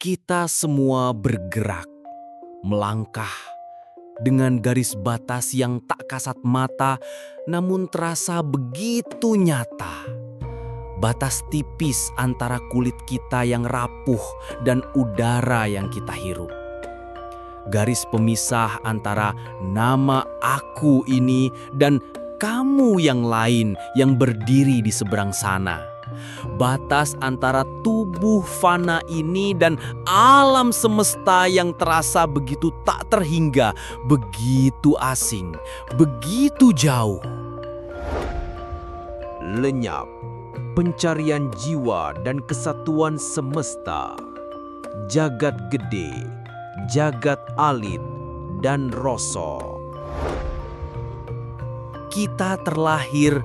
Kita semua bergerak, melangkah dengan garis batas yang tak kasat mata namun terasa begitu nyata. Batas tipis antara kulit kita yang rapuh dan udara yang kita hirup. Garis pemisah antara nama aku ini dan kamu yang lain yang berdiri di seberang sana. Batas antara tubuh fana ini dan alam semesta yang terasa begitu tak terhingga, begitu asing, begitu jauh. Lenyap, pencarian jiwa dan kesatuan semesta, jagat gede, jagat alit, dan rasa. Kita terlahir,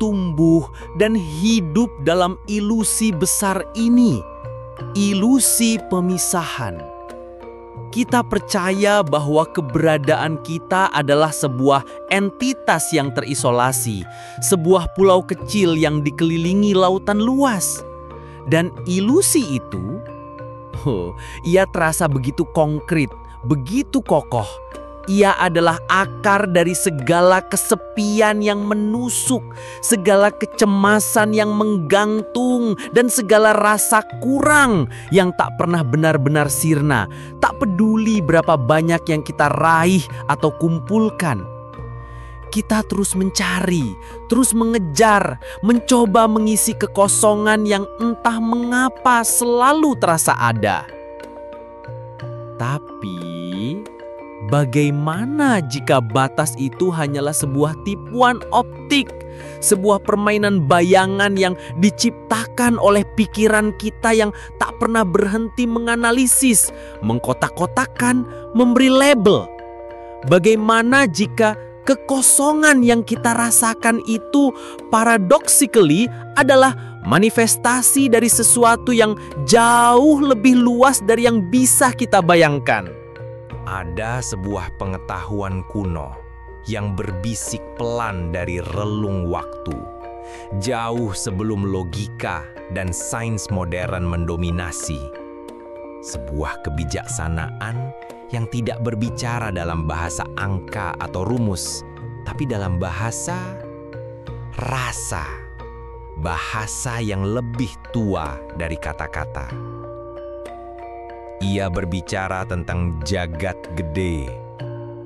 tumbuh, dan hidup dalam ilusi besar ini, ilusi pemisahan. Kita percaya bahwa keberadaan kita adalah sebuah entitas yang terisolasi, sebuah pulau kecil yang dikelilingi lautan luas. Dan ilusi itu, ia terasa begitu konkret, begitu kokoh. Ia adalah akar dari segala kesepian yang menusuk, segala kecemasan yang menggantung, dan segala rasa kurang yang tak pernah benar-benar sirna. Tak peduli berapa banyak yang kita raih atau kumpulkan. Kita terus mencari, terus mengejar, mencoba mengisi kekosongan yang entah mengapa selalu terasa ada. Tapi bagaimana jika batas itu hanyalah sebuah tipuan optik, sebuah permainan bayangan yang diciptakan oleh pikiran kita yang tak pernah berhenti menganalisis, mengkotak-kotakan, memberi label? Bagaimana jika kekosongan yang kita rasakan itu paradoxically adalah manifestasi dari sesuatu yang jauh lebih luas dari yang bisa kita bayangkan? Ada sebuah pengetahuan kuno yang berbisik pelan dari relung waktu, jauh sebelum logika dan sains modern mendominasi. Sebuah kebijaksanaan yang tidak berbicara dalam bahasa angka atau rumus, tapi dalam bahasa rasa, bahasa yang lebih tua dari kata-kata. Ia berbicara tentang jagat gede,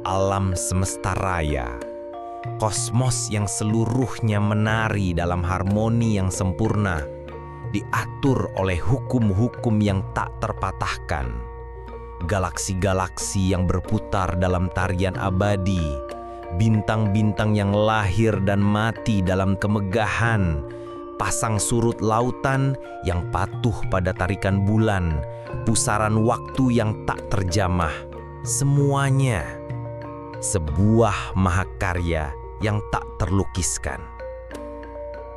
alam semesta raya, kosmos yang seluruhnya menari dalam harmoni yang sempurna, diatur oleh hukum-hukum yang tak terpatahkan. Galaksi-galaksi yang berputar dalam tarian abadi, bintang-bintang yang lahir dan mati dalam kemegahan, pasang surut lautan yang patuh pada tarikan bulan, pusaran waktu yang tak terjamah. Semuanya sebuah mahakarya yang tak terlukiskan.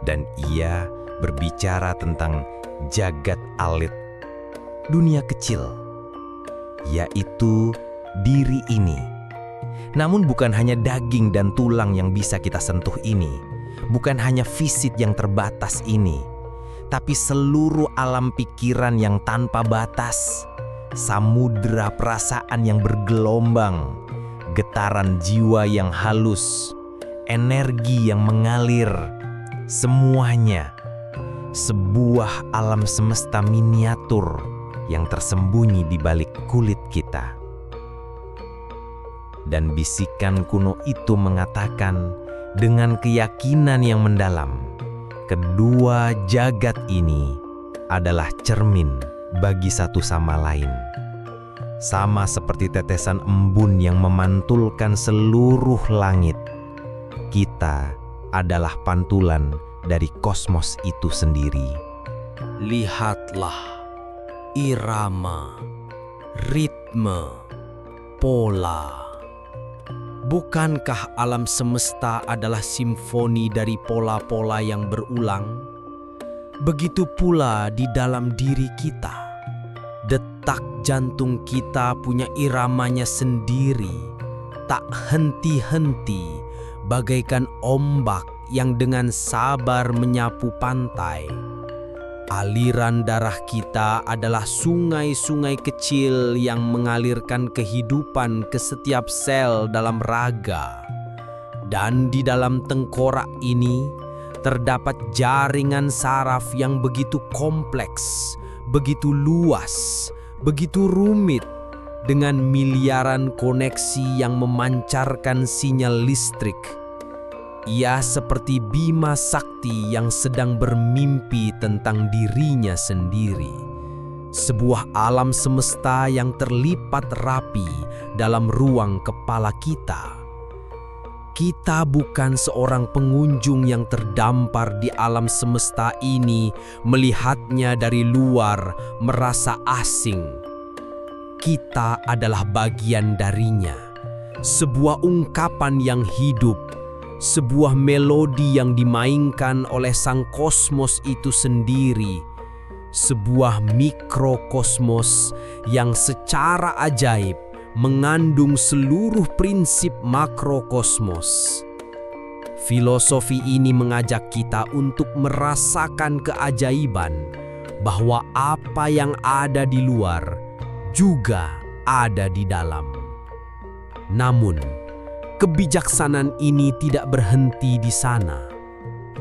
Dan ia berbicara tentang jagat alit, dunia kecil, yaitu diri ini. Namun bukan hanya daging dan tulang yang bisa kita sentuh ini, bukan hanya fisik yang terbatas ini, tapi seluruh alam pikiran yang tanpa batas, samudera perasaan yang bergelombang, getaran jiwa yang halus, energi yang mengalir, semuanya sebuah alam semesta miniatur yang tersembunyi di balik kulit kita. Dan bisikan kuno itu mengatakan dengan keyakinan yang mendalam, kedua jagat ini adalah cermin bagi satu sama lain. Sama seperti tetesan embun yang memantulkan seluruh langit, kita adalah pantulan dari kosmos itu sendiri. Lihatlah irama, ritme, pola. Bukankah alam semesta adalah simfoni dari pola-pola yang berulang? Begitu pula di dalam diri kita. Detak jantung kita punya iramanya sendiri, tak henti-henti, bagaikan ombak yang dengan sabar menyapu pantai. Aliran darah kita adalah sungai-sungai kecil yang mengalirkan kehidupan ke setiap sel dalam raga. Dan di dalam tengkorak ini terdapat jaringan saraf yang begitu kompleks, begitu luas, begitu rumit, dengan miliaran koneksi yang memancarkan sinyal listrik. Ia seperti Bima Sakti yang sedang bermimpi tentang dirinya sendiri. Sebuah alam semesta yang terlipat rapi dalam ruang kepala kita. Kita bukan seorang pengunjung yang terdampar di alam semesta ini, melihatnya dari luar, merasa asing. Kita adalah bagian darinya, sebuah ungkapan yang hidup, sebuah melodi yang dimainkan oleh sang kosmos itu sendiri, sebuah mikrokosmos yang secara ajaib mengandung seluruh prinsip makrokosmos. Filosofi ini mengajak kita untuk merasakan keajaiban bahwa apa yang ada di luar juga ada di dalam. Namun, kebijaksanaan ini tidak berhenti di sana.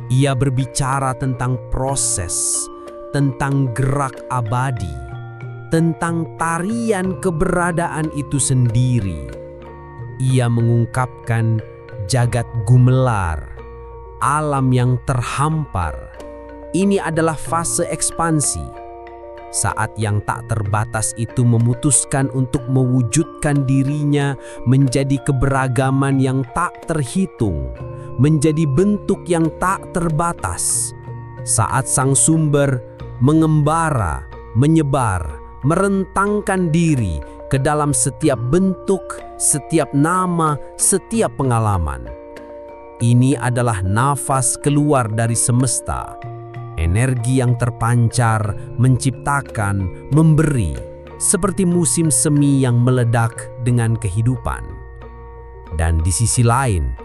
Ia berbicara tentang proses, tentang gerak abadi, tentang tarian keberadaan itu sendiri. Ia mengungkapkan jagat gumelar, alam yang terhampar. Ini adalah fase ekspansi. Saat yang tak terbatas itu memutuskan untuk mewujudkan dirinya menjadi keberagaman yang tak terhitung, menjadi bentuk yang tak terbatas. Saat sang sumber mengembara, menyebar, merentangkan diri ke dalam setiap bentuk, setiap nama, setiap pengalaman. Ini adalah nafas keluar dari semesta. Energi yang terpancar, menciptakan, memberi, seperti musim semi yang meledak dengan kehidupan. Dan di sisi lain,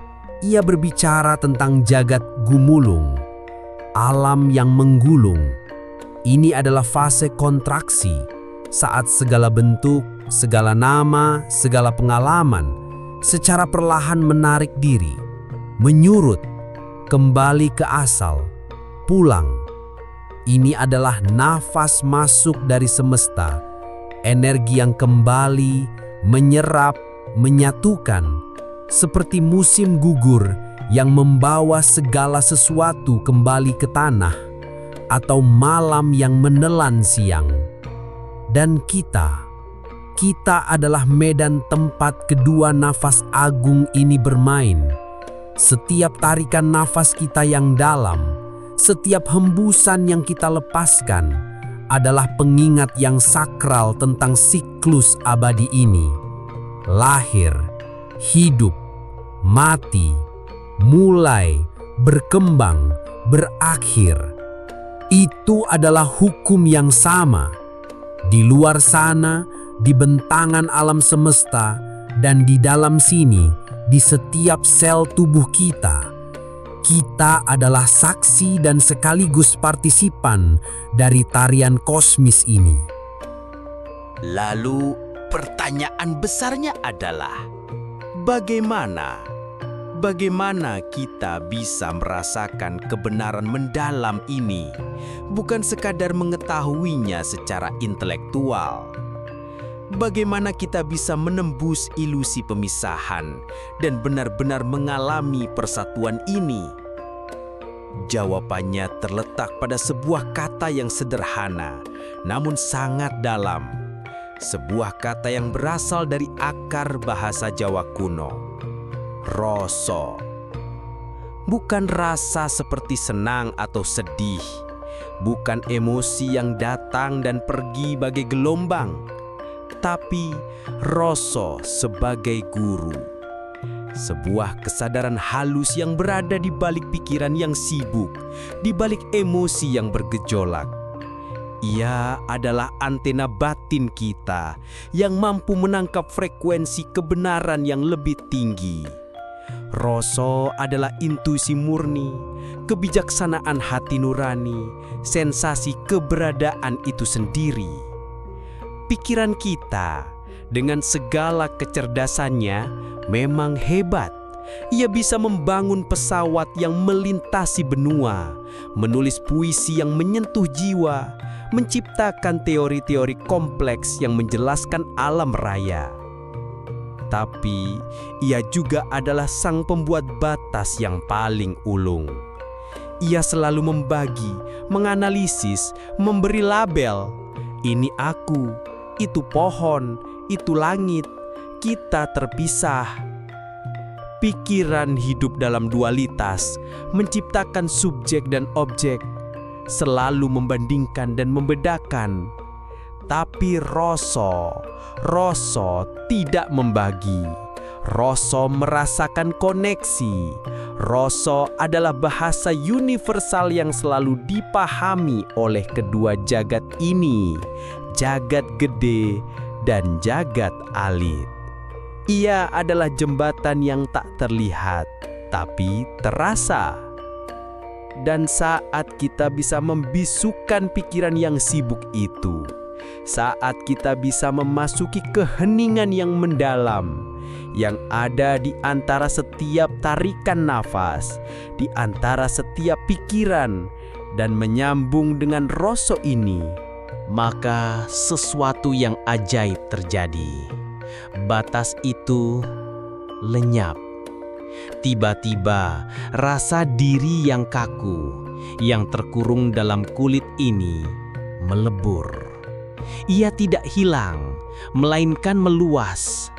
ia berbicara tentang jagat gumulung, alam yang menggulung. Ini adalah fase kontraksi, saat segala bentuk, segala nama, segala pengalaman secara perlahan menarik diri, menyurut, kembali ke asal, pulang. Ini adalah nafas masuk dari semesta, energi yang kembali menyerap, menyatukan, seperti musim gugur yang membawa segala sesuatu kembali ke tanah, atau malam yang menelan siang. Dan kita adalah medan tempat kedua nafas agung ini bermain. Setiap tarikan nafas kita yang dalam, setiap hembusan yang kita lepaskan adalah pengingat yang sakral tentang siklus abadi ini. Lahir, hidup, mati, mulai, berkembang, berakhir. Itu adalah hukum yang sama. Di luar sana, di bentangan alam semesta, dan di dalam sini, di setiap sel tubuh kita adalah saksi dan sekaligus partisipan dari tarian kosmis ini. Lalu pertanyaan besarnya adalah, bagaimana kita bisa merasakan kebenaran mendalam ini, bukan sekadar mengetahuinya secara intelektual? Bagaimana kita bisa menembus ilusi pemisahan dan benar-benar mengalami persatuan ini? Jawabannya terletak pada sebuah kata yang sederhana, namun sangat dalam. Sebuah kata yang berasal dari akar bahasa Jawa kuno, rasa. Bukan rasa seperti senang atau sedih, bukan emosi yang datang dan pergi bagai gelombang, tapi rasa sebagai guru. Sebuah kesadaran halus yang berada di balik pikiran yang sibuk, di balik emosi yang bergejolak. Ia adalah antena batin kita yang mampu menangkap frekuensi kebenaran yang lebih tinggi. Rasa adalah intuisi murni, kebijaksanaan hati nurani, sensasi keberadaan itu sendiri. Pikiran kita dengan segala kecerdasannya memang hebat. Ia bisa membangun pesawat yang melintasi benua, menulis puisi yang menyentuh jiwa, menciptakan teori-teori kompleks yang menjelaskan alam raya. Tapi ia juga adalah sang pembuat batas yang paling ulung. Ia selalu membagi, menganalisis, memberi label. Ini aku, itu pohon, itu langit, kita terpisah. Pikiran hidup dalam dualitas, menciptakan subjek dan objek, selalu membandingkan dan membedakan. Tapi rasa tidak membagi. Rasa merasakan koneksi. Rasa adalah bahasa universal yang selalu dipahami oleh kedua jagat ini, jagat gede dan jagat alit. Ia adalah jembatan yang tak terlihat, tapi terasa. Dan saat kita bisa membisukan pikiran yang sibuk itu, saat kita bisa memasuki keheningan yang mendalam, yang ada di antara setiap tarikan nafas, di antara setiap pikiran, dan menyambung dengan rasa ini, maka sesuatu yang ajaib terjadi. Batas itu lenyap. Tiba-tiba rasa diri yang kaku, yang terkurung dalam kulit ini melebur. Ia tidak hilang, melainkan meluas.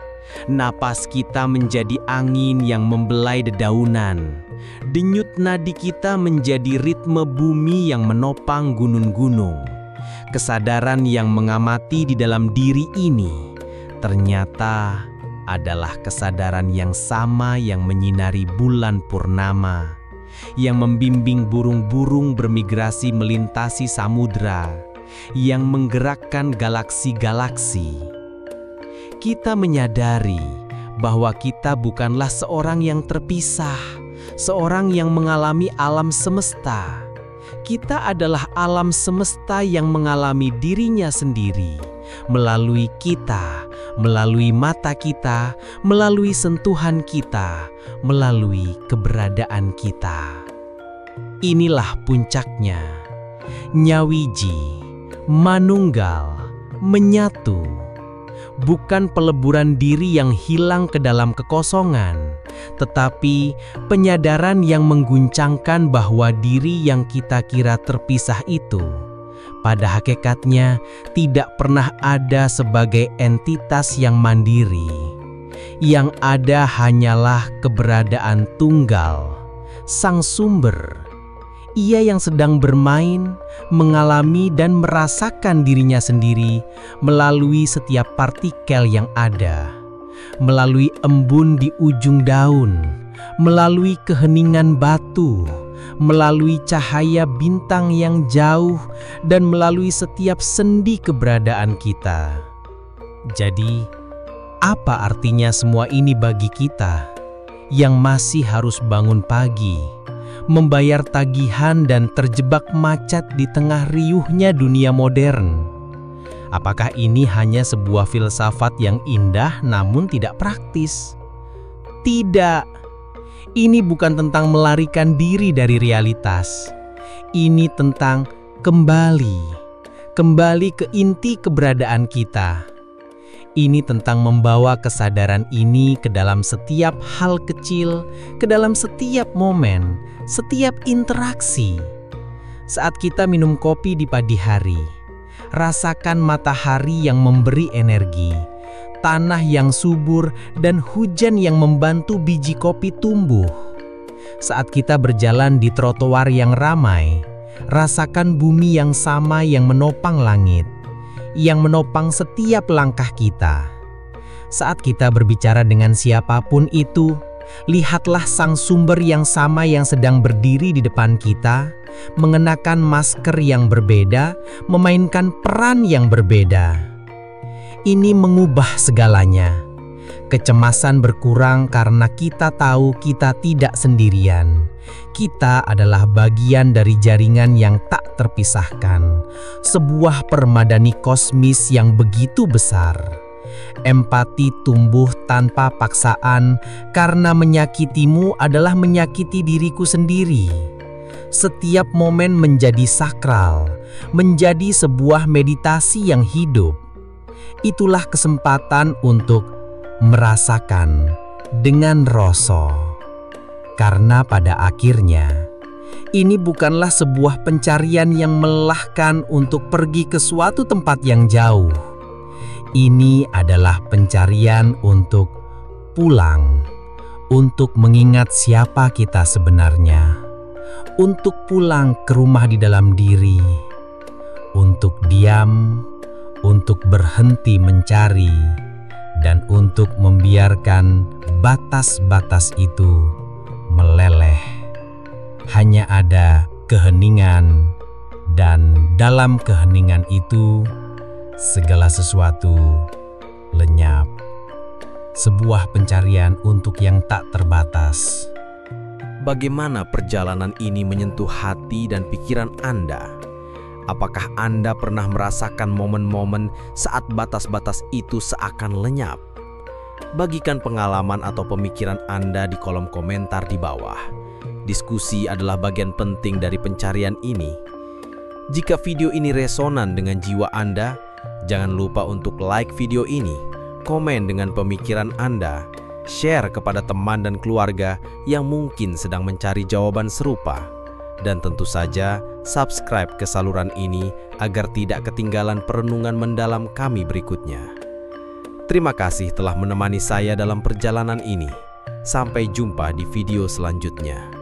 Napas kita menjadi angin yang membelai dedaunan. Denyut nadi kita menjadi ritme bumi yang menopang gunung-gunung. Kesadaran yang mengamati di dalam diri ini ternyata adalah kesadaran yang sama yang menyinari bulan purnama, yang membimbing burung-burung bermigrasi melintasi samudra, yang menggerakkan galaksi-galaksi. Kita menyadari bahwa kita bukanlah seorang yang terpisah, seorang yang mengalami alam semesta. Kita adalah alam semesta yang mengalami dirinya sendiri, melalui kita, melalui mata kita, melalui sentuhan kita, melalui keberadaan kita. Inilah puncaknya. Nyawiji, manunggal, menyatu. Bukan peleburan diri yang hilang ke dalam kekosongan, tetapi penyadaran yang mengguncangkan bahwa diri yang kita kira terpisah itu pada hakikatnya tidak pernah ada sebagai entitas yang mandiri. Yang ada hanyalah keberadaan tunggal, sang sumber. Ia yang sedang bermain, mengalami dan merasakan dirinya sendiri melalui setiap partikel yang ada, melalui embun di ujung daun, melalui keheningan batu, melalui cahaya bintang yang jauh, dan melalui setiap sendi keberadaan kita. Jadi, apa artinya semua ini bagi kita yang masih harus bangun pagi, membayar tagihan dan terjebak macet di tengah riuhnya dunia modern? Apakah ini hanya sebuah filsafat yang indah namun tidak praktis? Tidak. Ini bukan tentang melarikan diri dari realitas. Ini tentang kembali ke inti keberadaan kita. Ini tentang membawa kesadaran ini ke dalam setiap hal kecil, ke dalam setiap momen, setiap interaksi. Saat kita minum kopi di pagi hari, rasakan matahari yang memberi energi, tanah yang subur, dan hujan yang membantu biji kopi tumbuh. Saat kita berjalan di trotoar yang ramai, rasakan bumi yang sama yang menopang langit, yang menopang setiap langkah kita. Saat kita berbicara dengan siapapun itu, lihatlah sang sumber yang sama yang sedang berdiri di depan kita, mengenakan masker yang berbeda, memainkan peran yang berbeda. Ini mengubah segalanya. Kecemasan berkurang karena kita tahu kita tidak sendirian. Kita adalah bagian dari jaringan yang tak terpisahkan, sebuah permadani kosmis yang begitu besar. Empati tumbuh tanpa paksaan karena menyakitimu adalah menyakiti diriku sendiri. Setiap momen menjadi sakral, menjadi sebuah meditasi yang hidup. Itulah kesempatan untuk merasakan dengan rasa. Karena pada akhirnya, ini bukanlah sebuah pencarian yang melelahkan untuk pergi ke suatu tempat yang jauh. Ini adalah pencarian untuk pulang, untuk mengingat siapa kita sebenarnya, untuk pulang ke rumah di dalam diri, untuk diam, untuk berhenti mencari, dan untuk membiarkan batas-batas itu meleleh. Hanya ada keheningan, dan dalam keheningan itu segala sesuatu lenyap. Sebuah pencarian untuk yang tak terbatas. Bagaimana perjalanan ini menyentuh hati dan pikiran Anda? Apakah Anda pernah merasakan momen-momen saat batas-batas itu seakan lenyap? Bagikan pengalaman atau pemikiran Anda di kolom komentar di bawah. Diskusi adalah bagian penting dari pencarian ini. Jika video ini resonan dengan jiwa Anda, jangan lupa untuk like video ini, komen dengan pemikiran Anda, share kepada teman dan keluarga yang mungkin sedang mencari jawaban serupa. Dan tentu saja, subscribe ke saluran ini agar tidak ketinggalan perenungan mendalam kami berikutnya. Terima kasih telah menemani saya dalam perjalanan ini. Sampai jumpa di video selanjutnya.